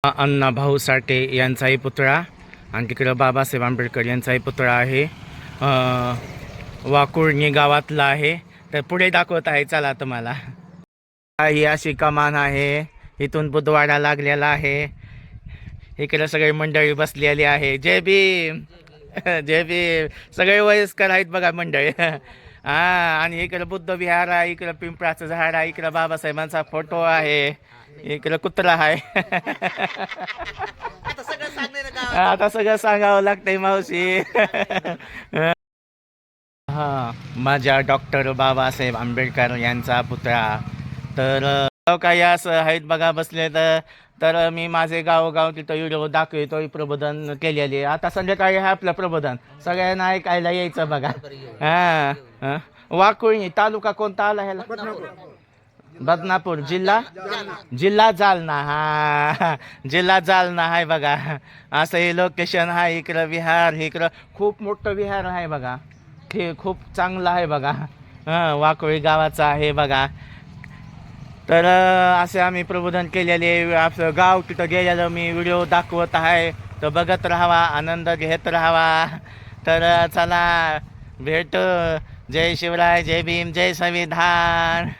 अण्णाभाऊ साठे यांचाही पुतळा आणि तिकडं बाबासाहेब आंबेडकर यांचाही पुतळा आहे. वाकुळणी गावातला आहे. तर पुढे दाखवत आहे, चला तुम्हाला. ही अशी कमान आहे. इथून बुधवाडा लागलेला आहे. इकडे सगळी मंडळी बसलेली आहे. जय भीम. जय भीम. सगळे वयस्कर आहेत बघा मंडळी. हा, आणि इकडे बुद्ध विहार आहे. इकडे पिंपळाचं झाड आहे. इकडे बाबासाहेबांचा फोटो आहे. इकडे कुत्रा आहे. आता सगळं सांगावं लागतंय मावशी. हा, माझ्या डॉक्टर बाबासाहेब आंबेडकर यांचा पुतळा. तर काही असं आहेत बघा बसले. तर मी माझे गावोगाव तिथं व्हिडिओ दाखवतो. प्रबोधन केलेले. आता संध्याकाळी आहे आपलं प्रबोधन. सगळ्यांना ऐकायला यायचं बघा. हा, वाकुळणी तालुका कोणता आला ह्याला? बदनापूर. जिल्हा जालना. हा, जिल्हा जालना आहे बघा. असं हे लोकेशन आहे. इकडं विहार. इकडं खूप मोठं विहार आहे बघा. हे खूप चांगलं आहे बघा. वाकोळी गावाचं आहे बघा. तर असे आम्ही प्रबोधन केलेले. आपलं गाव तिथं गेलेलं मी व्हिडिओ दाखवत आहे. तर बघत राहावा, आनंद घेत राहावा. तर चला भेट. जय शिवराय, जय भीम, जय संविधान.